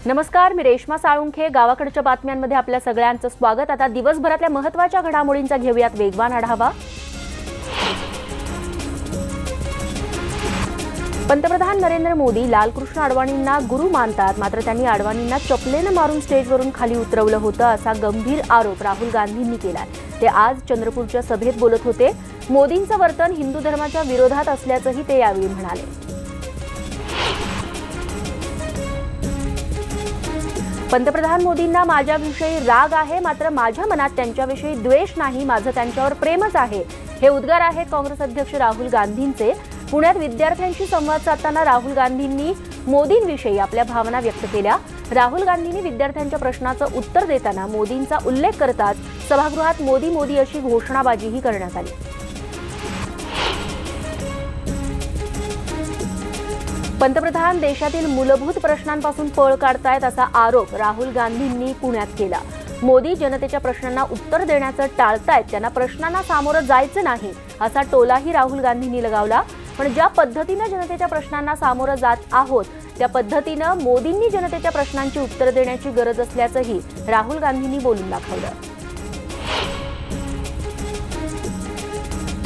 नमस्कार, मी रेश्मा साळुंखे. गावाकडच्या बातम्यांमध्ये आपल्या सगळ्यांचं स्वागत. आता दिवसभरातल्या महत्त्वाच्या घडामोडींचा घेऊयात वेगवान आढावा. पंतप्रधान नरेंद्र मोदी लालकृष्ण अडवाणींना गुरु मानतात, मात्र त्यांनी अडवाणींना चपलेनं मारून स्टेजवरून खाली उतरवलं होतं असा गंभीर आरोप राहुल गांधींनी केलाय. ते आज चंद्रपूरच्या सभेत बोलत होते. मोदींचं वर्तन हिंदू धर्माच्या विरोधात असल्याचंही ते यावेळी म्हणाले. पंतप्रधान मोदींना माझ्याविषयी राग आहे, मात्र माझ्या मनात त्यांच्याविषयी द्वेष नाही, माझं त्यांच्यावर प्रेमच आहे. हे उद्गार आहेत काँग्रेस अध्यक्ष राहुल गांधींचे. पुण्यात विद्यार्थ्यांशी संवाद साधताना राहुल गांधींनी मोदींविषयी आपल्या भावना व्यक्त केल्या. राहुल गांधींनी विद्यार्थ्यांच्या प्रश्नाचं उत्तर देताना मोदींचा उल्लेख करताच सभागृहात मोदी मोदी अशी घोषणाबाजीही करण्यात आली. पंतप्रधान देशातील मूलभूत प्रश्नांपासून पळ काढतायत असा आरोप राहुल गांधींनी पुण्यात केला. मोदी जनतेच्या प्रश्नांना उत्तर देण्याचं टाळतायत, त्यांना प्रश्नांना सामोरं जायचं नाही असा टोलाही राहुल गांधींनी लगावला. पण ज्या पद्धतीनं जनतेच्या प्रश्नांना सामोरं जात आहोत त्या पद्धतीनं मोदींनी जनतेच्या प्रश्नांची उत्तर देण्याची गरज असल्याचंही राहुल गांधींनी बोलून दाखवलं.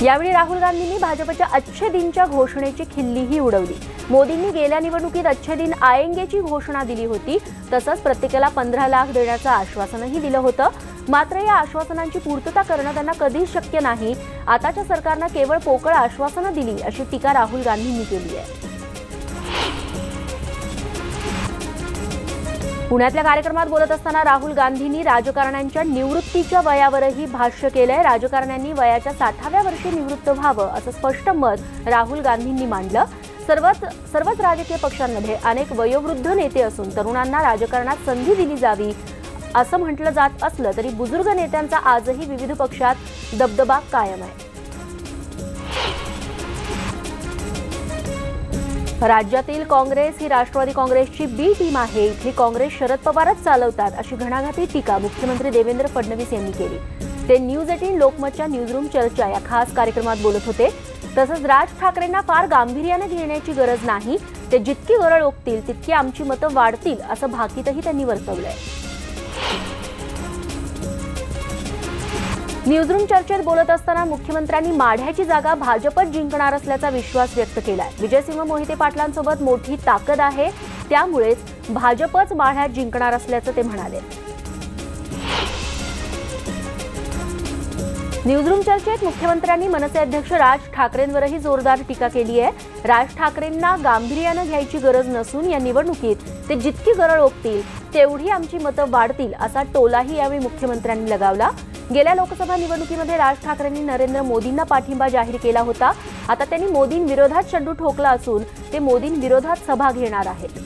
यावेळी राहुल गांधींनी भाजपच्या अच्छे दिनच्या घोषणेची खिल्लीही उडवली. मोदींनी गेल्या निवडणुकीत अच्छे दिन आएंगेची घोषणा दिली होती. तसंच प्रत्येकाला 15 लाख देण्याचं आश्वासनही दिलं होतं. मात्र या आश्वासनांची पूर्तता करणं त्यांना कधीच शक्य नाही. आताच्या सरकारनं केवळ पोकळ आश्वासनं दिली अशी टीका राहुल गांधींनी केली आहे. पुण्यातल्या कार्यक्रमात बोलत असताना राहुल गांधींनी राजकारण्यांच्या निवृत्तीच्या वयावरही भाष्य केलंय. राजकारण्यांनी वयाच्या 60व्या वर्षी निवृत्त व्हावं असं स्पष्ट मत राहुल गांधींनी मांडलं. सर्वच राजकीय पक्षांमध्ये अनेक वयोवृद्ध नेते असून तरुणांना राजकारणात संधी दिली जावी असं म्हटलं जात असलं तरी बुजुर्ग नेत्यांचा आजही विविध पक्षात दबदबा कायम आहे. राज्यातील काँग्रेस ही राष्ट्रवादी काँग्रेसची बी टीम आहे. इथली काँग्रेस शरद पवारच चालवतात अशी घणाघाती टीका मुख्यमंत्री देवेंद्र फडणवीस यांनी केली. ते न्यूज 18 लोकमतच्या न्यूजरूम चर्चा या खास कार्यक्रमात बोलत होते. तसंच राज ठाकरेंना फार गांभीर्याने घेण्याची गरज नाही, ते जितकी गरळ ओकतील तितकी आमची मतं वाढतील असं भाकीतही त्यांनी वर्तवलंय. न्यूजरूम चर्चेत बोलत असताना मुख्यमंत्र्यांनी माढ्याची जागा भाजपच जिंकणार असल्याचा विश्वास व्यक्त केलाय. विजयसिंह मोहिते पाटलांसोबत मोठी ताकद आहे, त्यामुळेच भाजपच माढ्यात जिंकणार असल्याचं ते म्हणाले. न्यूजरूम चर्चेत मुख्यमंत्र्यांनी मनसे अध्यक्ष राज ठाकरेंवरही जोरदार टीका केली आहे. राज ठाकरेंना गांभीर्यानं घ्यायची गरज नसून या निवडणुकीत ते जितकी गरळ ओकतील तेवढी आमची मतं वाढतील असा टोलाही यावेळी मुख्यमंत्र्यांनी लगावला. गेल्या लोकसभा निवडणुकीमध्ये राज ठाकरेंनी नरेंद्र मोदींना पाठिंबा जाहीर केला होता. आता त्यांनी मोदींविरोधात चड्डू ठोकला असून ते मोदींविरोधात सभा घेणार आहेत.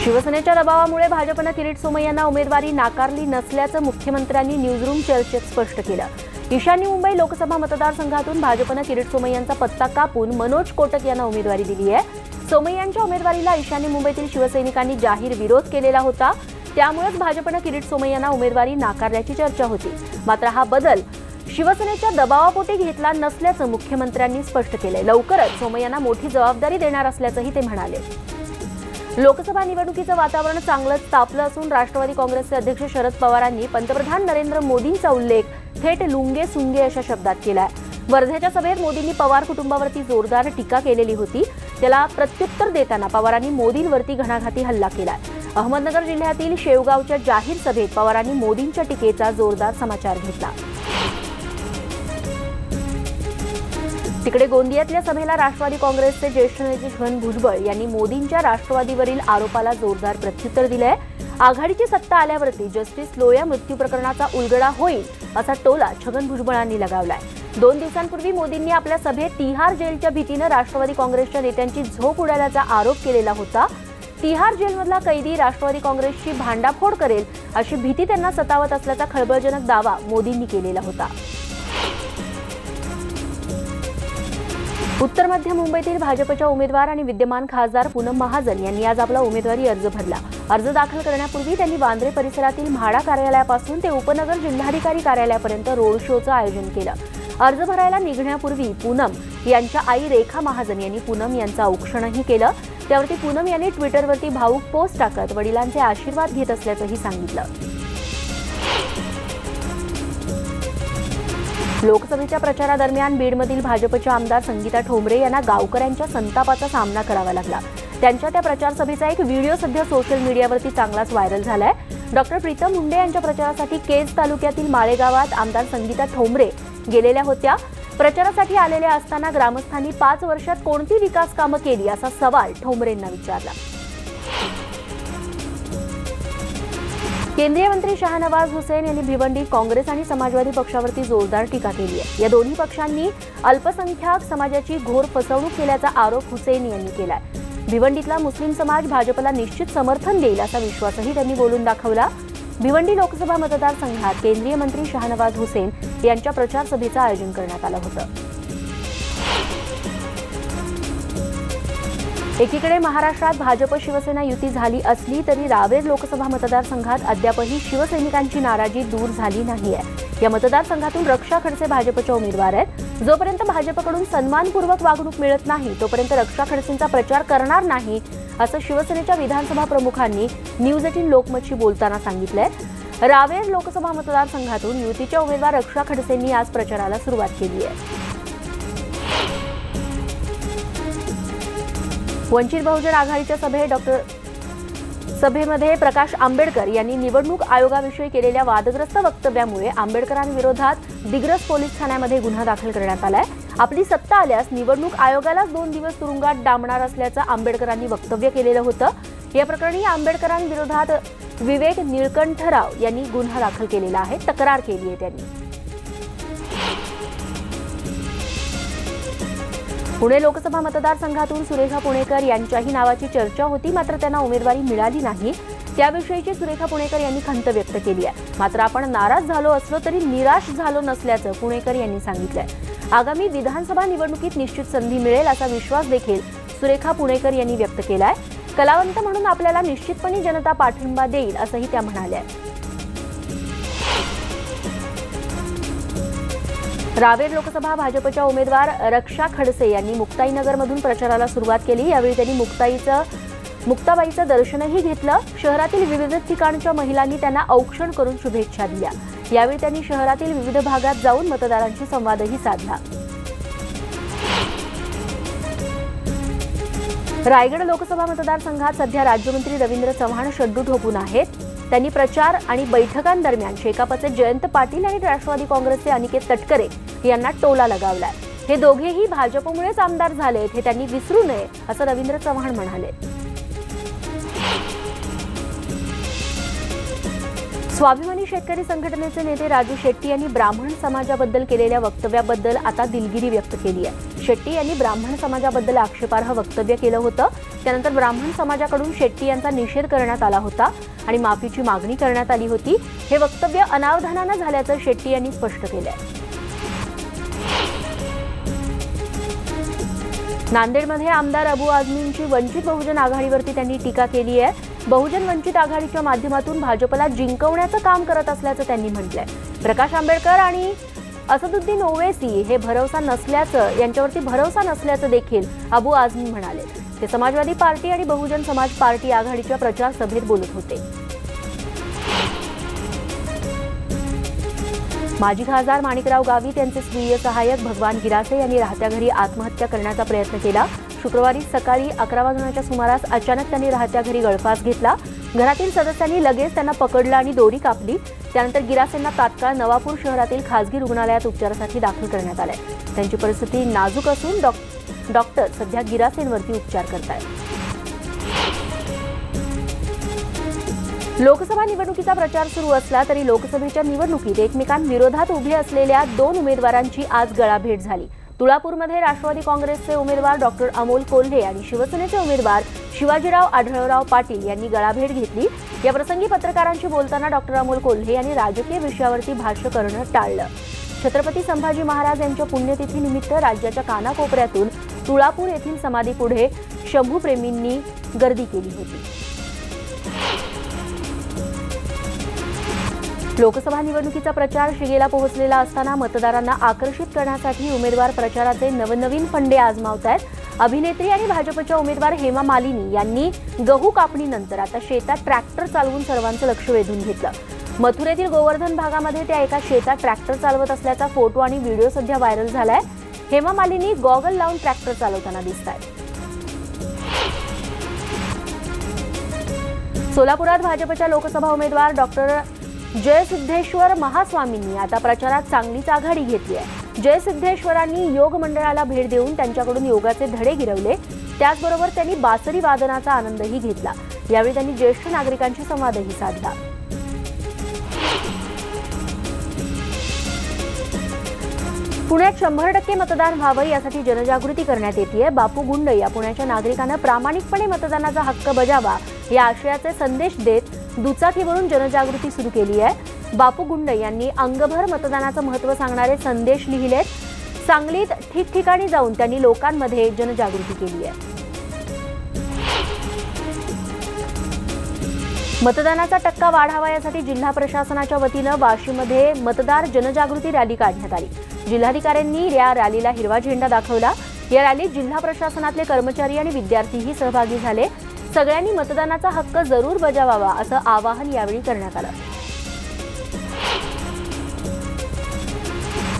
शिवसेनेच्या दबावामुळे भाजपनं किरीट सोमय्यांना उमेदवारी नाकारली नसल्याचं मुख्यमंत्र्यांनी न्यूजरूम चर्चेत स्पष्ट केलं. ईशान्य मुंबई लोकसभा मतदारसंघातून भाजपनं किरीट सोमय्यांचा पत्ता कापून मनोज कोटक यांना उमेदवारी दिली आहे. सोमय्यांच्या उमेदवारीला ईशान्य मुंबईतील शिवसैनिकांनी जाहीर विरोध केलेला होता. त्यामुळेच भाजपनं किरीट सोमय्यांना उमेदवारी नाकारल्याची चर्चा होती. मात्र हा बदल शिवसेनेच्या दबावापोटी घेतला नसल्याचं मुख्यमंत्र्यांनी स्पष्ट केलंय. लवकरच सोमय्यांना मोठी जबाबदारी देणार असल्याचंही ते म्हणाले. लोकसभा निवडणुकीचं वातावरण चांगलंच तापलं असून राष्ट्रवादी काँग्रेसचे अध्यक्ष शरद पवारांनी पंतप्रधान नरेंद्र मोदींचा उल्लेख थेट लुंगे सुंगे अशा शब्दात केलाय. वर्ध्याच्या सभेत मोदींनी पवार कुटुंबावरती जोरदार टीका केलेली होती. त्याला प्रत्युत्तर देताना पवारांनी मोदींवरती घणाघाती हल्ला केलाय. अहमदनगर जिल्ह्यातील शेवगावच्या जाहीर सभेत पवारांनी मोदींच्या टीकेचा जोरदार समाचार घेतला. तिकडे गोंदियातल्या सभेला राष्ट्रवादी काँग्रेसचे ज्येष्ठ नेते छगन भुजबळ यांनी मोदींच्या राष्ट्रवादीवरील आरोपाला जोरदार प्रत्युत्तर दिलंय. आघाडीची सत्ता आल्यावरती जस्टिस लोया मृत्यू प्रकरणाचा उलगडा होईल असा टोला छगन भुजबळांनी लगावलाय. 2 दिवसांपूर्वी मोदींनी आपल्या सभेत तिहार जेलच्या भीतीनं राष्ट्रवादी काँग्रेसच्या नेत्यांची झोप उडाल्याचा आरोप केलेला होता. तिहार जेलमधला कैदी राष्ट्रवादी काँग्रेसची भांडाफोड करेल अशी भीती त्यांना सतावत असल्याचा खळबळजनक दावा मोदींनी केलेला होता. उत्तर मध्य मुंबईतील भाजपच्या उमेदवार आणि विद्यमान खासदार पूनम महाजन यांनी आज आपला उमेदवारी अर्ज भरला. अर्ज दाखल करण्यापूर्वी त्यांनी वांद्रे परिसरातील म्हाडा कार्यालयापासून ते उपनगर जिल्हाधिकारी कार्यालयापर्यंत रोड शोचं आयोजन केलं. अर्ज भरायला निघण्यापूर्वी पूनम यांच्या आई रेखा महाजन यांनी पूनम यांचं औक्षणही केलं. त्यावरती पूनम यांनी ट्विटरवरती भावूक पोस्ट टाकत वडिलांचे आशीर्वाद घेत असल्याचंही सांगितलं. लोकसभेच्या प्रचारादरम्यान बीडमधील भाजपच्या आमदार संगीता ठोंबरे यांना गावकऱ्यांच्या संतापाचा सामना करावा लागला. त्यांच्या त्या प्रचार सभेचा एक व्हिडिओ सध्या सोशल मीडियावरती चांगलाच व्हायरल झालाय. डॉक्टर प्रीतम मुंडे यांच्या प्रचारासाठी केज तालुक्यातील माळेगावात आमदार संगीता ठोंबरे गेलेल्या होत्या. प्रचारासाठी आलेल्या असताना ग्रामस्थांनी 5 वर्षात कोणती विकास कामं केली असा सवाल ठोंबरेंना विचारला. केंद्रीय मंत्री शाहनवाज हुसेन यांनी भिवंडीत काँग्रेस आणि समाजवादी पक्षावरती जोरदार टीका केली आहे. या दोन्ही पक्षांनी अल्पसंख्याक समाजाची घोर फसवणूक केल्याचा आरोप हुसेन यांनी केलाय. भिवंडीतला मुस्लिम समाज भाजपला निश्चित समर्थन देईल असा विश्वासही त्यांनी बोलून दाखवला. भिवंडी लोकसभा मतदारसंघात केंद्रीय मंत्री शाहनवाज हुसेन यांच्या प्रचार सभेचं आयोजन करण्यात आलं होतं. एकीकडे महाराष्ट्रात भाजप शिवसेना युती झाली असली तरी रावेर लोकसभा मतदारसंघात अद्यापही शिवसैनिकांची नाराजी दूर झाली नाहीये. या मतदारसंघातून रक्षा खडसे भाजपच्या उमेदवार आहेत. जोपर्यंत भाजपकडून सन्मानपूर्वक वागणूक मिळत नाही तोपर्यंत रक्षा खडसेंचा प्रचार करणार नाही असं शिवसेनेच्या विधानसभा प्रमुखांनी न्यूज 18 लोकमतशी बोलताना सांगितलंय. रावेर लोकसभा मतदारसंघातून युतीच्या उमेदवार रक्षा खडसेंनी आज प्रचाराला सुरुवात केली आहे. वंचित बहुजन आघाडीच्या सभेमध्ये प्रकाश आंबेडकर यांनी निवडणूक आयोगाविषयी केलेल्या वादग्रस्त वक्तव्यामुळे आंबेडकरांविरोधात दिग्रस पोलीस ठाण्यामध्ये गुन्हा दाखल करण्यात आलाय. आपली सत्ता आल्यास निवडणूक आयोगालाच 2 दिवस तुरुंगात डांबणार असल्याचं आंबेडकरांनी वक्तव्य केलेलं होतं. या प्रकरणी आंबेडकरांविरोधात विवेक निळकंठराव यांनी गुन्हा दाखल केलेला आहे. तक्रार केली आहे त्यांनी. पुणे लोकसभा मतदारसंघातून सुरेखा पुणेकर यांच्याही नावाची चर्चा होती, मात्र त्यांना उमेदवारी मिळाली नाही. त्याविषयीची सुरेखा पुणेकर यांनी खंत व्यक्त केली आहे. मात्र आपण नाराज झालो असलो तरी निराश झालो नसल्याचं पुणेकर यांनी सांगितलंय. आगामी विधानसभा निवडणुकीत निश्चित संधी मिळेल असा विश्वास देखील सुरेखा पुणेकर यांनी व्यक्त केलाय. कलावंत म्हणून आपल्याला निश्चितपणे जनता पाठिंबा देईल असंही त्या म्हणाल्या. रावेर लोकसभा भाजपच्या उमेदवार रक्षा खडसे यांनी मुक्ताईनगरमधून प्रचाराला सुरुवात केली. यावेळी त्यांनी मुक्ताबाईचं दर्शनही घेतलं. शहरातील विविध ठिकाणच्या महिलांनी त्यांना औक्षण करून शुभेच्छा दिल्या. यावेळी त्यांनी शहरातील विविध भागात जाऊन मतदारांशी संवादही साधला. रायगड लोकसभा मतदारसंघात सध्या राज्यमंत्री रवींद्र चव्हाण शड्डू ठोकून आहेत. त्यांनी प्रचार आणि बैठकांदरम्यान शेकापचे जयंत पाटील आणि राष्ट्रवादी काँग्रेसचे अनिकेत तटकरे यांना टोला लगावलाय. हे दोघेही भाजपमुळेच आमदार झालेत हे त्यांनी विसरू नये असं रवींद्र चव्हाण म्हणाले. स्वाभिमानी शेतकरी संघटनेचे नेते राजू शेट्टी यांनी ब्राह्मण समाजाबद्दल केलेल्या वक्तव्याबद्दल आता दिलगिरी व्यक्त केली आहे. शेट्टी यांनी ब्राह्मण समाजाबद्दल आक्षेपार्ह वक्तव्य केलं होतं. त्यानंतर ब्राह्मण समाजाकडून शेट्टी यांचा निषेध करण्यात आला होता आणि माफीची मागणी करण्यात आली होती. हे वक्तव्य अनावधानानं झाल्याचं शेट्टी यांनी स्पष्ट केलंय. नांदेडमध्ये आमदार अबू आझमींची वंचित बहुजन आघाडीवरती त्यांनी टीका केली आहे. बहुजन वंचित आघाडीच्या माध्यमातून भाजपला जिंकवण्याचं काम करत असल्याचं त्यांनी म्हटलंय. प्रकाश आंबेडकर आणि असदुद्दीन ओवैसी हे यांच्यावरती भरोसा नसल्याचं देखील अबू आझमी म्हणाले. ते समाजवादी पार्टी आणि बहुजन समाज पार्टी आघाडीच्या प्रचार सभेत बोलत होते. माजी खासदार माणिकराव गावित यांचे स्वीय सहाय्यक भगवान गिरासे यांनी राहत्या घरी आत्महत्या करण्याचा प्रयत्न केला. शुक्रवारी सकाळी 11 वाजण्याच्या सुमारास अचानक त्यांनी राहत्या घरी गळफास घेतला. घरातील सदस्यांनी लगेच त्यांना पकडलं आणि दोरी कापली. त्यानंतर गिरासेंना तात्काळ नवापूर शहरातील खासगी रुग्णालयात उपचारासाठी दाखल करण्यात आले. त्यांची परिस्थिती नाजूक असून डॉक्टर सध्या गिरासेंवरती उपचार करतायत. लोकसभा निवडणुकीचा प्रचार सुरू असला तरी लोकसभेच्या निवडणुकीत एकमेकांविरोधात उभे असलेल्या 2 उमेदवारांची आज गळाभेट झाली. तुळापूरमध्ये राष्ट्रवादी काँग्रेसचे उमेदवार डॉक्टर अमोल कोल्हे आणि शिवसेनेचे उमेदवार शिवाजीराव आढळराव पाटील यांनी गळाभेट घेतली. या प्रसंगी पत्रकारांशी बोलताना डॉक्टर अमोल कोल्हे यांनी राजकीय विषयावरती भाष्य करणं टाळलं. छत्रपती संभाजी महाराज यांच्या पुण्यतिथीनिमित्त राज्याच्या कानाकोपऱ्यातून तुळापूर येथील समाधीपुढे शंभूप्रेमींनी गर्दी केली होती. लोकसभा निवडणुकीचा प्रचार शिगेला पोहोचलेला असताना मतदारांना आकर्षित करण्यासाठी उमेदवार प्रचाराचे नवनवीन फंडे आजमावतायत. अभिनेत्री आणि भाजपच्या उमेदवार हेमा मालिनी यांनी गहू कापणीनंतर आता शेतात ट्रॅक्टर चालवून सर्वांचं लक्ष वेधून घेतलं. मथुरेतील गोवर्धन भागामध्ये त्या एका शेतात ट्रॅक्टर चालवत असल्याचा फोटो आणि व्हिडिओ सध्या व्हायरल झालाय. हेमा मालिनी गॉगल लावून ट्रॅक्टर चालवताना दिसतायत. सोलापुरात भाजपच्या लोकसभा उमेदवार डॉक्टर जयसिद्धेश्वर महास्वामींनी आता प्रचारात चांगलीच आघाडी घेतली आहे. जयसिद्धेश्वरांनी योग मंडळाला भेट देऊन त्यांच्याकडून योगाचे धडे गिरवले. त्याचबरोबर त्यांनी बासरी वादनाचा आनंदही घेतला. यावेळी त्यांनी ज्येष्ठ नागरिकांशी संवादही साधला. पुण्यात 100% मतदान व्हावं यासाठी जनजागृती करण्यात येते. बापू गुंड या पुण्याच्या नागरिकांना प्रामाणिकपणे मतदानाचा हक्क बजावा या आशयाचे संदेश देत दुचाकीवरून जनजागृती सुरू केली आहे. बापू गुंड यांनी अंगभर मतदानाचं महत्त्व सांगणारे संदेश लिहिलेत. सांगलीत ठिकठिकाणी जाऊन त्यांनी लोकांमध्ये जनजागृती केली आहे. मतदानाचा टक्का वाढावा यासाठी जिल्हा प्रशासनाच्या वतीनं वाशीमध्ये मतदार जनजागृती रॅली काढण्यात आली. जिल्हाधिकाऱ्यांनी या रॅलीला हिरवा झेंडा दाखवला. या रॅलीत जिल्हा प्रशासनातले कर्मचारी आणि विद्यार्थीही सहभागी झाले. सगळ्यांनी मतदानाचा हक्क जरूर बजावावा असं आवाहन यावेळी करण्यात आलं.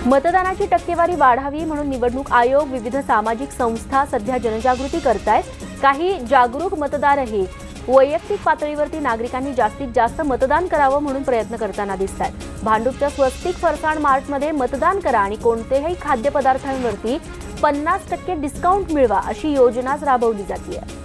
मतदानाची टक्केवारी वाढावी म्हणून निवडणूक आयोग, विविध सामाजिक संस्था सध्या जनजागृती करतायत. काही जागरूक मतदारही वैयक्तिक पातळीवरती नागरिकांनी जास्तीत जास्त मतदान करावं म्हणून प्रयत्न करताना दिसतात. भांडूपच्या स्वस्तिक फरसाण मार्टमध्ये मतदान करा आणि कोणत्याही खाद्यपदार्थांवरती 50% डिस्काउंट मिळवा अशी योजनाच राबवली जाते.